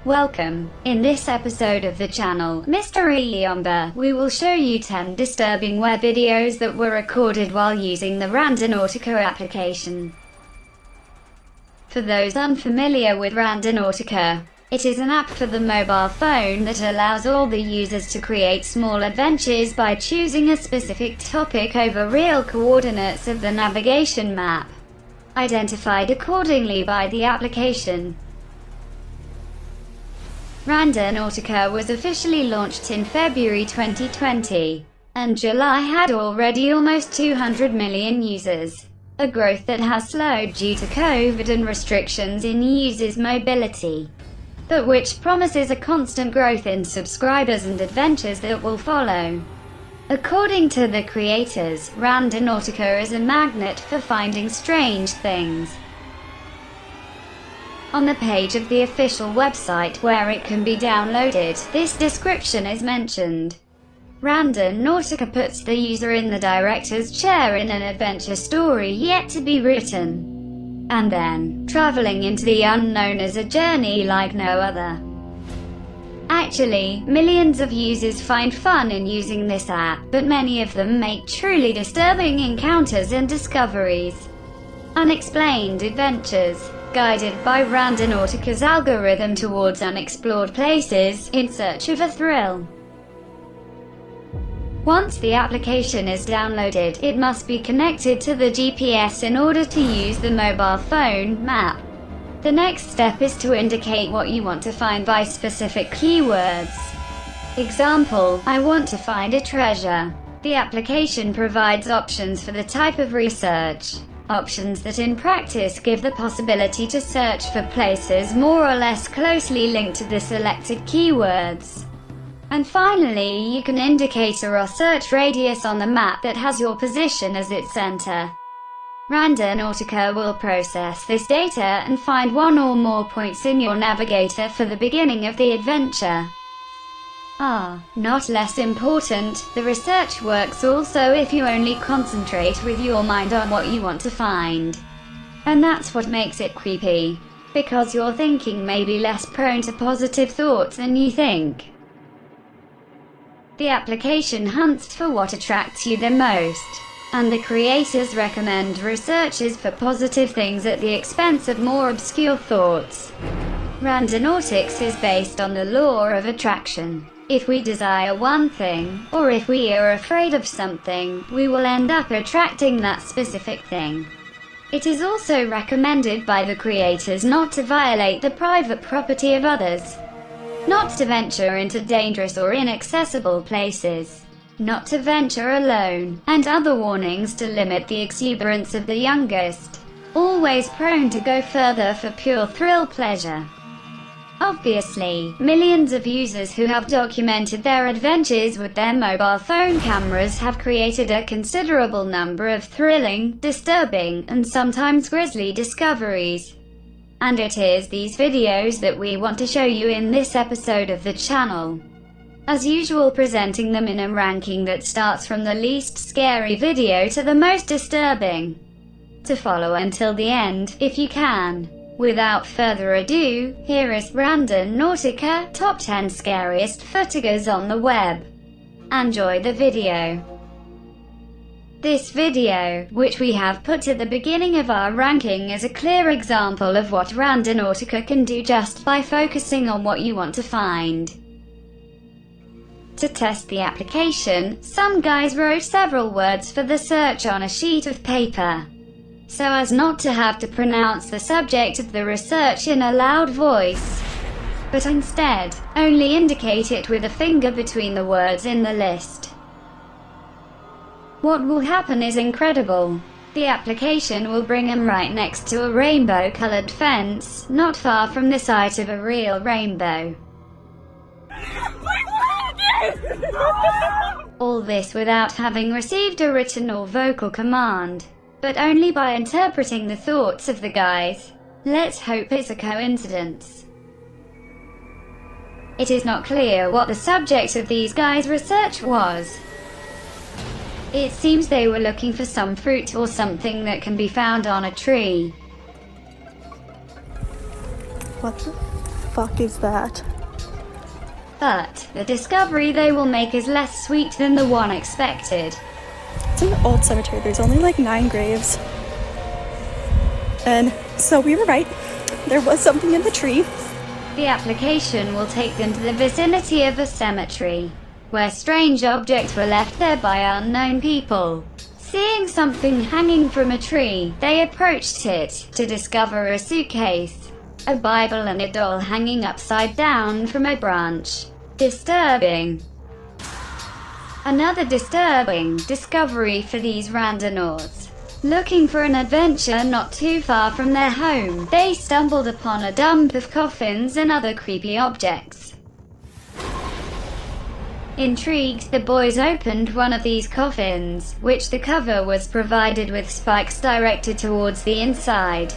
Welcome. In this episode of the channel, Mystery Ombre, we will show you 10 disturbing web videos that were recorded while using the Randonautica application. For those unfamiliar with Randonautica, it is an app for the mobile phone that allows all the users to create small adventures by choosing a specific topic over real coordinates of the navigation map, identified accordingly by the application. Randonautica was officially launched in February 2020, and July had already almost 200 million users, a growth that has slowed due to COVID and restrictions in users' mobility, but which promises a constant growth in subscribers and adventures that will follow. According to the creators, Randonautica is a magnet for finding strange things. On the page of the official website where it can be downloaded, this description is mentioned. Randonautica puts the user in the director's chair in an adventure story yet to be written, and then, traveling into the unknown is a journey like no other. Actually, millions of users find fun in using this app, but many of them make truly disturbing encounters and discoveries. Unexplained adventures, guided by Randonautica's algorithm towards unexplored places, in search of a thrill. Once the application is downloaded, it must be connected to the GPS in order to use the mobile phone map. The next step is to indicate what you want to find by specific keywords. Example, I want to find a treasure. The application provides options for the type of research. Options that in practice give the possibility to search for places more or less closely linked to the selected keywords. And finally, you can indicate a raw search radius on the map that has your position as its center. Randonautica will process this data and find one or more points in your navigator for the beginning of the adventure. Not less important, the research works also if you only concentrate with your mind on what you want to find. And that's what makes it creepy, because your thinking may be less prone to positive thoughts than you think. The application hunts for what attracts you the most, and the creators recommend researches for positive things at the expense of more obscure thoughts. Randonautics is based on the law of attraction. If we desire one thing, or if we are afraid of something, we will end up attracting that specific thing. It is also recommended by the creators not to violate the private property of others, not to venture into dangerous or inaccessible places, not to venture alone, and other warnings to limit the exuberance of the youngest, always prone to go further for pure thrill pleasure. Obviously, millions of users who have documented their adventures with their mobile phone cameras have created a considerable number of thrilling, disturbing, and sometimes grisly discoveries. And it is these videos that we want to show you in this episode of the channel. As usual, presenting them in a ranking that starts from the least scary video to the most disturbing. To follow until the end, if you can. Without further ado, here is Randonautica Top 10 Scariest Footages on the Web. Enjoy the video. This video, which we have put at the beginning of our ranking, is a clear example of what Randonautica can do just by focusing on what you want to find. To test the application, some guys wrote several words for the search on a sheet of paper, so as not to have to pronounce the subject of the research in a loud voice, but instead, only indicate it with a finger between the words in the list. What will happen is incredible. The application will bring them right next to a rainbow-colored fence, not far from the site of a real rainbow. All this without having received a written or vocal command, but only by interpreting the thoughts of the guys. Let's hope it's a coincidence. It is not clear what the subject of these guys' research was. It seems they were looking for some fruit or something that can be found on a tree. What the fuck is that? But the discovery they will make is less sweet than the one expected. It's an old cemetery. There's only like 9 graves. And so we were right. There was something in the tree. The application will take them to the vicinity of a cemetery, where strange objects were left there by unknown people. Seeing something hanging from a tree, they approached it to discover a suitcase, a Bible and a doll hanging upside down from a branch. Disturbing. Another disturbing discovery for these randonauts. Looking for an adventure not too far from their home, they stumbled upon a dump of coffins and other creepy objects. Intrigued, the boys opened one of these coffins, which the cover was provided with spikes directed towards the inside.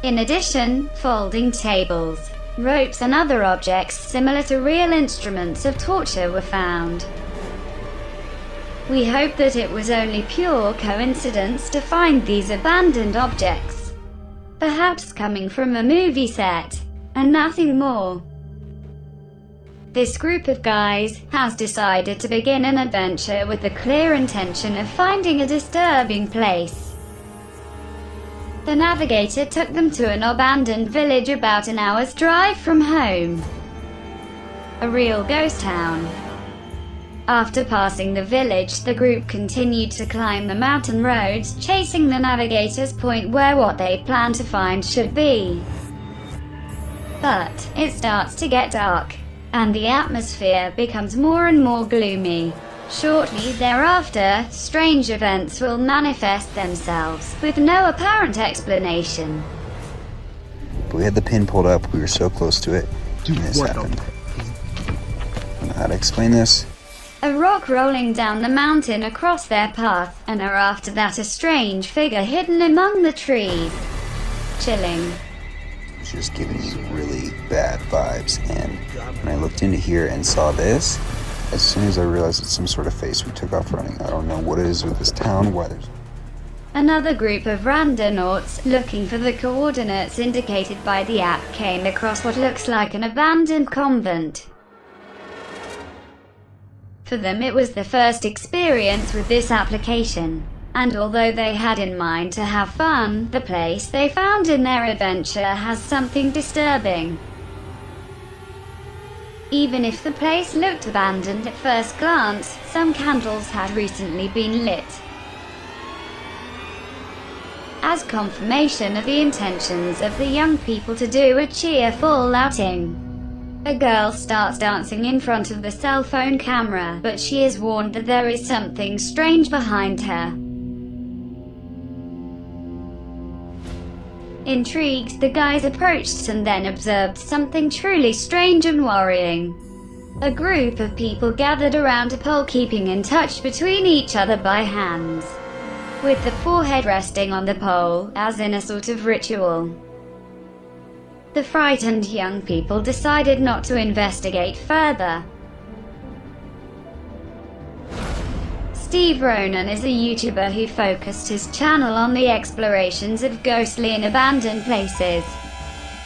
In addition, folding tables, ropes and other objects similar to real instruments of torture were found. We hope that it was only pure coincidence to find these abandoned objects, perhaps coming from a movie set, and nothing more. This group of guys has decided to begin an adventure with the clear intention of finding a disturbing place. The navigator took them to an abandoned village about an hour's drive from home. A real ghost town. After passing the village, the group continued to climb the mountain roads, chasing the navigator's point where what they planned to find should be. But it starts to get dark, and the atmosphere becomes more and more gloomy. Shortly thereafter, strange events will manifest themselves, with no apparent explanation. We had the pin pulled up, we were so close to it, and this happened. I don't know how to explain this. A rock rolling down the mountain across their path, and after that a strange figure hidden among the trees. Chilling. It was just giving me really bad vibes, and when I looked into here and saw this, as soon as I realized it's some sort of face, we took off running. I don't know what it is with this town, why there's... Another group of randonauts, looking for the coordinates indicated by the app, came across what looks like an abandoned convent. For them it was their first experience with this application, and although they had in mind to have fun, the place they found in their adventure has something disturbing. Even if the place looked abandoned at first glance, some candles had recently been lit, as confirmation of the intentions of the young people to do a cheerful outing. A girl starts dancing in front of the cell phone camera, but she is warned that there is something strange behind her. Intrigued, the guys approached and then observed something truly strange and worrying. A group of people gathered around a pole, keeping in touch between each other by hands, with the forehead resting on the pole, as in a sort of ritual. The frightened young people decided not to investigate further. Steve Ronan is a YouTuber who focused his channel on the explorations of ghostly and abandoned places,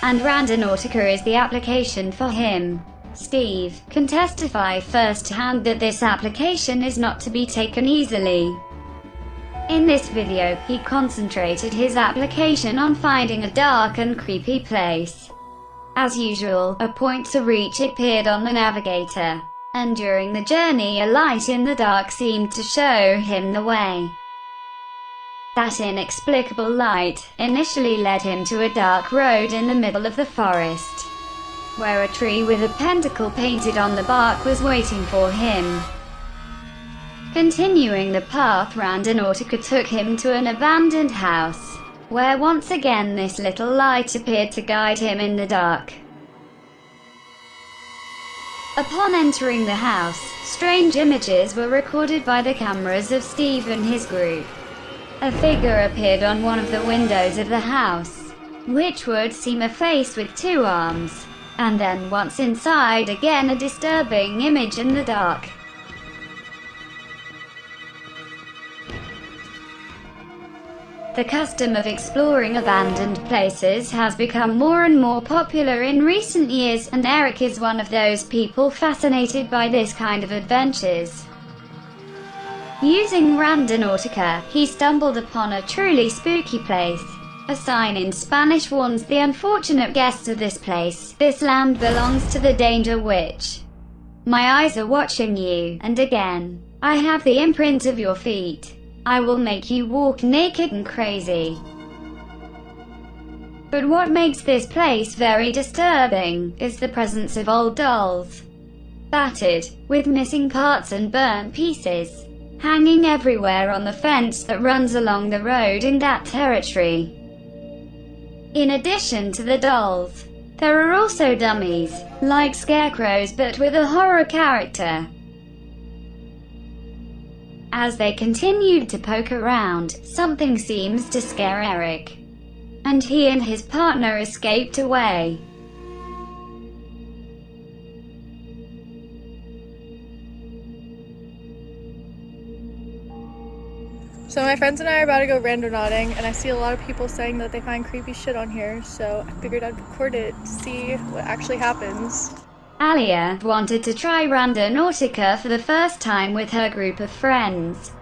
and Randonautica is the application for him. Steve can testify firsthand that this application is not to be taken easily. In this video, he concentrated his application on finding a dark and creepy place. As usual, a point to reach appeared on the navigator, and during the journey a light in the dark seemed to show him the way. That inexplicable light initially led him to a dark road in the middle of the forest, where a tree with a pentacle painted on the bark was waiting for him. Continuing the path, Randonautica took him to an abandoned house, where once again this little light appeared to guide him in the dark. Upon entering the house, strange images were recorded by the cameras of Steve and his group. A figure appeared on one of the windows of the house, which would seem a face with 2 arms, and then once inside again a disturbing image in the dark. The custom of exploring abandoned places has become more and more popular in recent years, and Eric is one of those people fascinated by this kind of adventures. Using Randonautica, he stumbled upon a truly spooky place. A sign in Spanish warns the unfortunate guests of this place, "This land belongs to the Danger Witch. My eyes are watching you, and again, I have the imprint of your feet. I will make you walk naked and crazy." But what makes this place very disturbing is the presence of old dolls. Battered, with missing parts and burnt pieces, hanging everywhere on the fence that runs along the road in that territory. In addition to the dolls, there are also dummies, like scarecrows but with a horror character. As they continued to poke around, something seems to scare Eric, and he and his partner escaped away. So my friends and I are about to go randonauting, and I see a lot of people saying that they find creepy shit on here, so I figured I'd record it to see what actually happens. Alia wanted to try Randonautica for the first time with her group of friends.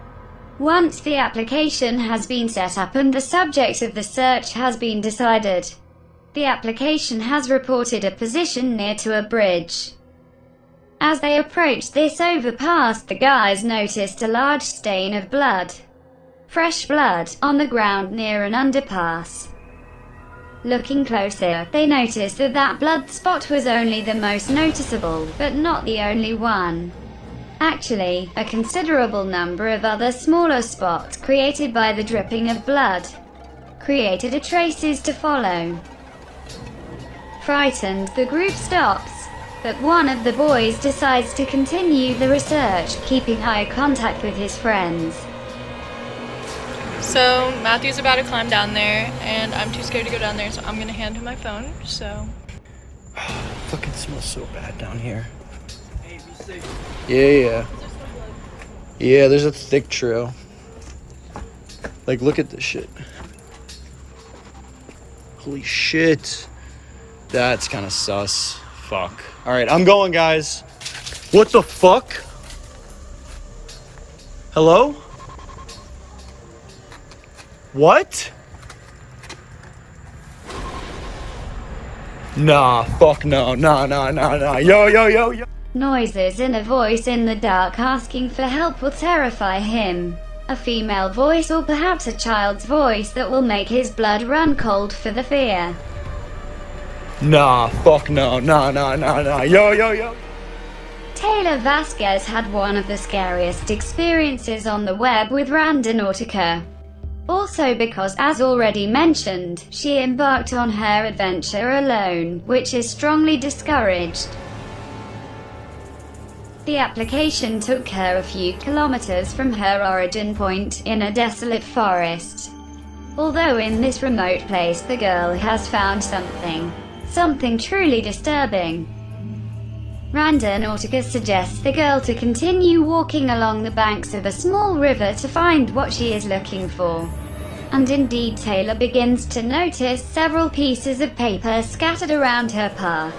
Once the application has been set up and the subject of the search has been decided, the application has reported a position near to a bridge. As they approached this overpass, the guys noticed a large stain of blood. Fresh blood, on the ground near an underpass. Looking closer, they noticed that that blood spot was only the most noticeable, but not the only one. Actually, a considerable number of other smaller spots created by the dripping of blood created a traces to follow. Frightened, the group stops, but one of the boys decides to continue the research, keeping eye contact with his friends. So Matthew's about to climb down there, and I'm too scared to go down there, so I'm gonna hand him my phone, so. Fucking smells so bad down here. Yeah, there's a thick trail. Like, look at this shit. Holy shit. That's kind of sus. Fuck. Alright, I'm going, guys. What the fuck? Hello? What? Nah, fuck no. Nah. Yo. Noises and a voice in the dark asking for help will terrify him. A female voice or perhaps a child's voice that will make his blood run cold for the fear. Nah, fuck no. Nah. Yo. Taylor Vasquez had one of the scariest experiences on the web with Randonautica. Also because, as already mentioned, she embarked on her adventure alone, which is strongly discouraged. The application took her a few kilometers from her origin point in a desolate forest. Although in this remote place the girl has found something truly disturbing. Randonautica suggests the girl to continue walking along the banks of a small river to find what she is looking for. And indeed, Taylor begins to notice several pieces of paper scattered around her path.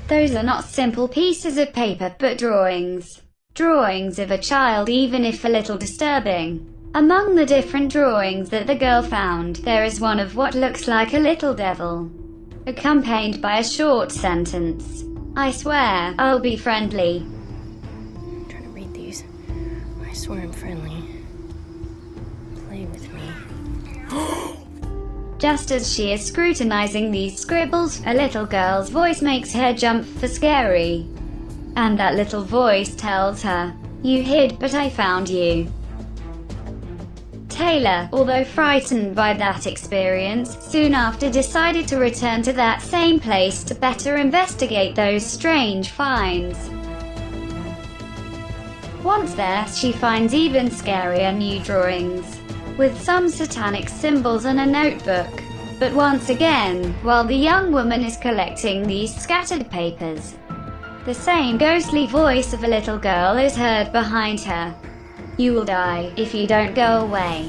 Those are not simple pieces of paper, but drawings. Drawings of a child, even if a little disturbing. Among the different drawings that the girl found, there is one of what looks like a little devil, accompanied by a short sentence. "I swear, I'll be friendly." I'm trying to read these. I swear I'm friendly. Play with me. Just as she is scrutinizing these scribbles, a little girl's voice makes her jump for scary. And that little voice tells her, "You hid, but I found you." Taylor, although frightened by that experience, soon after decided to return to that same place to better investigate those strange finds. Once there, she finds even scarier new drawings, with some satanic symbols and a notebook. But once again, while the young woman is collecting these scattered papers, the same ghostly voice of a little girl is heard behind her. "You will die if you don't go away."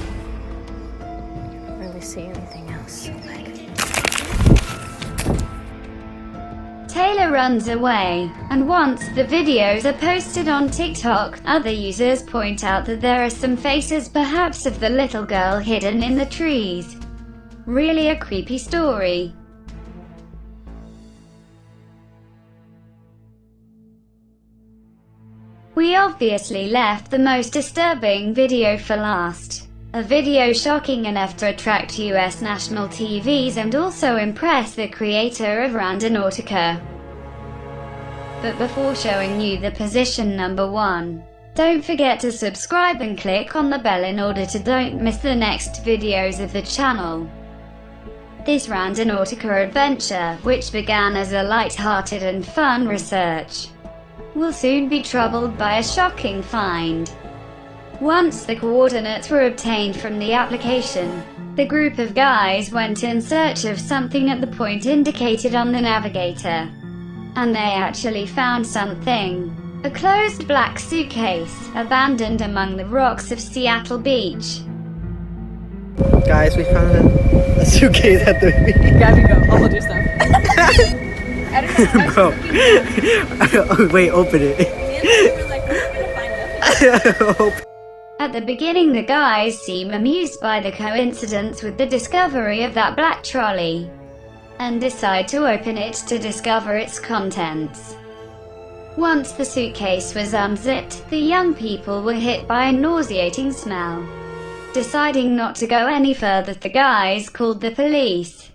see anything else. Taylor runs away, and once the videos are posted on TikTok, other users point out that there are some faces, perhaps of the little girl hidden in the trees. Really a creepy story. We obviously left the most disturbing video for last. A video shocking enough to attract US national TVs and also impress the creator of Randonautica. But before showing you the position number 1, don't forget to subscribe and click on the bell in order to don't miss the next videos of the channel. This Randonautica adventure, which began as a light-hearted and fun research, will soon be troubled by a shocking find. Once the coordinates were obtained from the application, the group of guys went in search of something at the point indicated on the navigator. And they actually found something. A closed black suitcase, abandoned among the rocks of Seattle Beach. Guys, we found a suitcase at the beach. Gabby, go. I'll hold your stuff. Bro. Wait, open it. At the beginning, the guys seem amused by the coincidence with the discovery of that black trolley, and decide to open it to discover its contents. Once the suitcase was unzipped, the young people were hit by a nauseating smell. Deciding not to go any further, the guys called the police.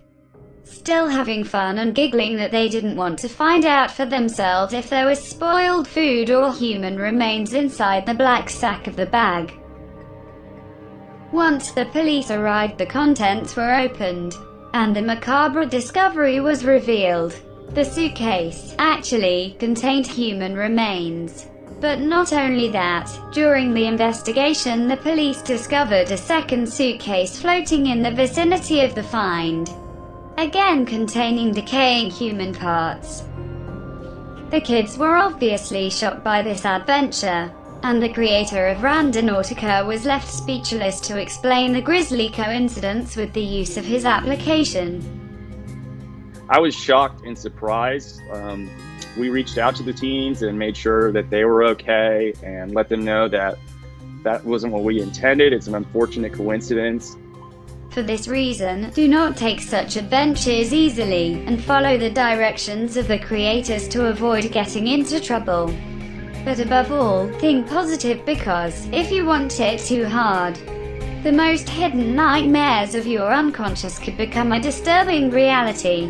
Still having fun and giggling that they didn't want to find out for themselves if there was spoiled food or human remains inside the black sack of the bag. Once the police arrived, the contents were opened, and the macabre discovery was revealed. The suitcase actually contained human remains. But not only that, during the investigation the police discovered a second suitcase floating in the vicinity of the find, again containing decaying human parts. The kids were obviously shocked by this adventure, and the creator of Randonautica was left speechless to explain the grisly coincidence with the use of his application. I was shocked and surprised. We reached out to the teens and made sure that they were okay and let them know that that wasn't what we intended. It's an unfortunate coincidence. For this reason, do not take such adventures easily, and follow the directions of the creators to avoid getting into trouble. But above all, think positive, because if you want it too hard, the most hidden nightmares of your unconscious could become a disturbing reality.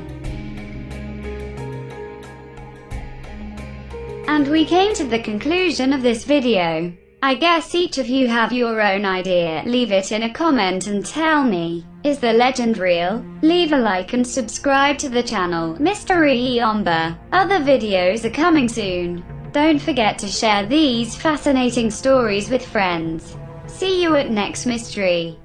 And we came to the conclusion of this video. I guess each of you have your own idea. Leave it in a comment and tell me, is the legend real? Leave a like and subscribe to the channel, Mystery Ombre. Other videos are coming soon. Don't forget to share these fascinating stories with friends. See you at next mystery.